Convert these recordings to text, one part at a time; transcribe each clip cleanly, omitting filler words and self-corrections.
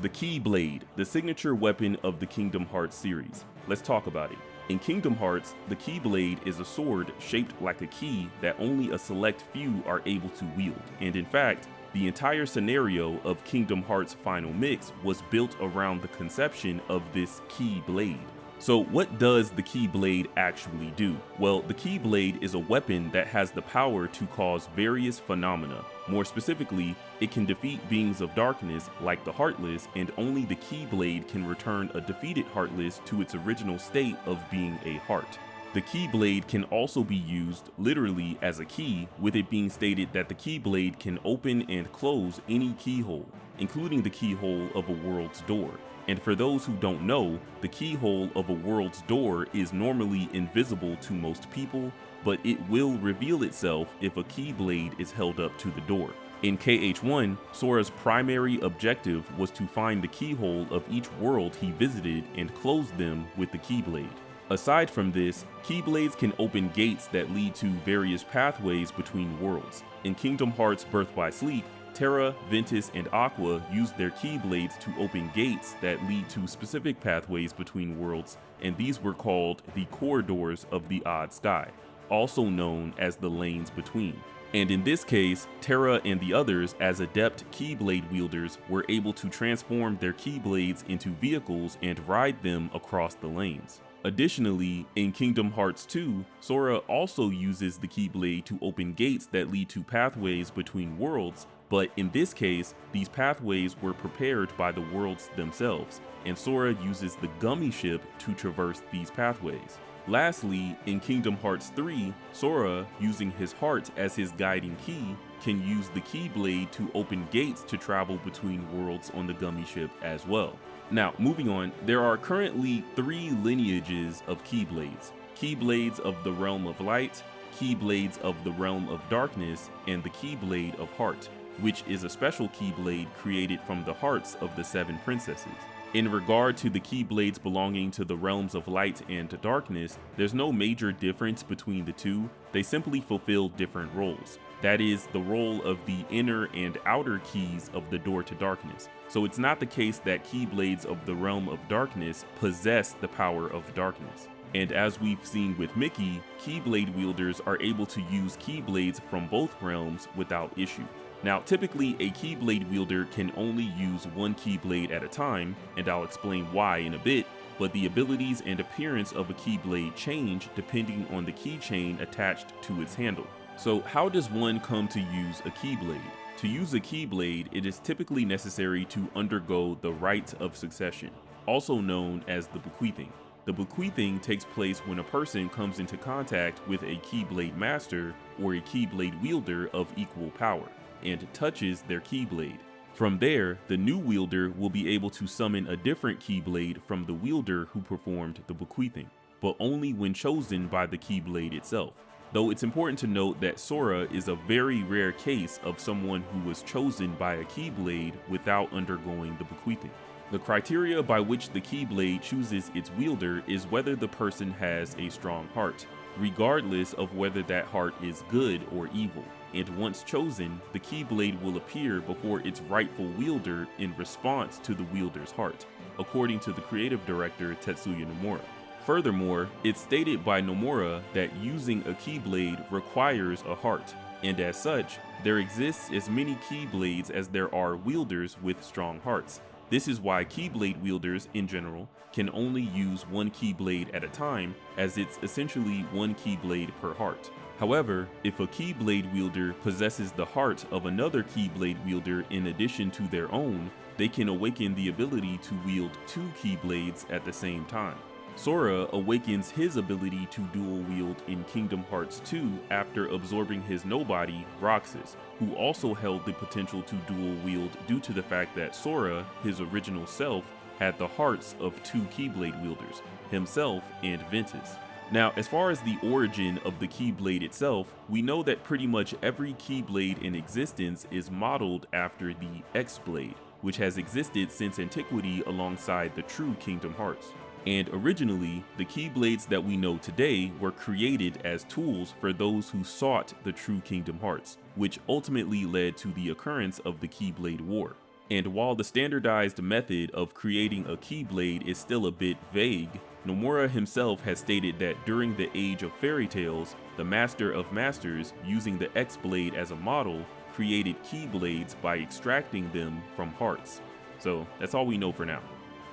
The Keyblade, the signature weapon of the Kingdom Hearts series. Let's talk about it. In Kingdom Hearts, the Keyblade is a sword shaped like a key that only a select few are able to wield, and in fact, the entire scenario of Kingdom Hearts Final Mix was built around the conception of this Keyblade. So what does the Keyblade actually do? Well, the Keyblade is a weapon that has the power to cause various phenomena. More specifically, it can defeat beings of darkness like the Heartless, and only the Keyblade can return a defeated Heartless to its original state of being a heart. The Keyblade can also be used literally as a key, with it being stated that the Keyblade can open and close any keyhole, including the keyhole of a world's door. And for those who don't know, the keyhole of a world's door is normally invisible to most people, but it will reveal itself if a Keyblade is held up to the door. In KH1, Sora's primary objective was to find the keyhole of each world he visited and close them with the Keyblade. Aside from this, Keyblades can open gates that lead to various pathways between worlds. In Kingdom Hearts Birth by Sleep, Terra, Ventus, and Aqua use their Keyblades to open gates that lead to specific pathways between worlds, and these were called the corridors of the Odd Sky, also known as the lanes between. And in this case, Terra and the others, as adept Keyblade wielders, were able to transform their Keyblades into vehicles and ride them across the lanes. Additionally, in Kingdom Hearts 2, Sora also uses the Keyblade to open gates that lead to pathways between worlds, but in this case, these pathways were prepared by the worlds themselves, and Sora uses the Gummy Ship to traverse these pathways. Lastly, in Kingdom Hearts 3, Sora, using his heart as his guiding key, can use the Keyblade to open gates to travel between worlds on the Gummy Ship as well. Now, moving on, there are currently 3 lineages of Keyblades. Keyblades of the Realm of Light, Keyblades of the Realm of Darkness, and the Keyblade of Heart, which is a special Keyblade created from the hearts of the 7 princesses. In regard to the Keyblades belonging to the realms of light and darkness, there's no major difference between the two, they simply fulfill different roles. That is, the role of the inner and outer keys of the door to darkness. So it's not the case that Keyblades of the realm of darkness possess the power of darkness. And as we've seen with Mickey, Keyblade wielders are able to use Keyblades from both realms without issue. Now, typically a Keyblade wielder can only use one Keyblade at a time, and I'll explain why in a bit, but the abilities and appearance of a Keyblade change depending on the keychain attached to its handle. So how does one come to use a Keyblade? To use a Keyblade, it is typically necessary to undergo the rite of succession, also known as the bequeathing. The bequeathing takes place when a person comes into contact with a Keyblade master or a Keyblade wielder of equal power, and touches their Keyblade. From there, the new wielder will be able to summon a different Keyblade from the wielder who performed the bequeathing, but only when chosen by the Keyblade itself. Though it's important to note that Sora is a very rare case of someone who was chosen by a Keyblade without undergoing the bequeathing. The criteria by which the Keyblade chooses its wielder is whether the person has a strong heart, regardless of whether that heart is good or evil. And once chosen, the Keyblade will appear before its rightful wielder in response to the wielder's heart, according to the creative director Tetsuya Nomura. Furthermore, it's stated by Nomura that using a Keyblade requires a heart, and as such, there exists as many Keyblades as there are wielders with strong hearts. This is why Keyblade wielders, in general, can only use one Keyblade at a time, as it's essentially one Keyblade per heart. However, if a Keyblade wielder possesses the heart of another Keyblade wielder in addition to their own, they can awaken the ability to wield 2 Keyblades at the same time. Sora awakens his ability to dual wield in Kingdom Hearts 2 after absorbing his nobody, Roxas, who also held the potential to dual wield due to the fact that Sora, his original self, had the hearts of 2 Keyblade wielders, himself and Ventus. Now, as far as the origin of the Keyblade itself, we know that pretty much every Keyblade in existence is modeled after the X-Blade, which has existed since antiquity alongside the true Kingdom Hearts. And originally, the Keyblades that we know today were created as tools for those who sought the true Kingdom Hearts, which ultimately led to the occurrence of the Keyblade War. And while the standardized method of creating a Keyblade is still a bit vague, Nomura himself has stated that during the age of fairy tales, the Master of Masters, using the X-Blade as a model, created Keyblades by extracting them from hearts. So that's all we know for now.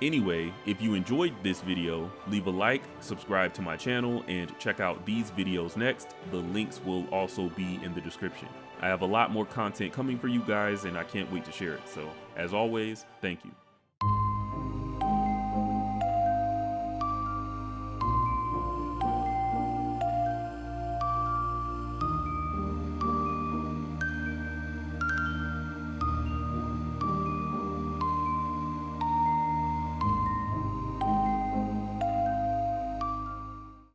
Anyway, if you enjoyed this video, leave a like, subscribe to my channel, and check out these videos next. The links will also be in the description. I have a lot more content coming for you guys, and I can't wait to share it. So, as always, thank you.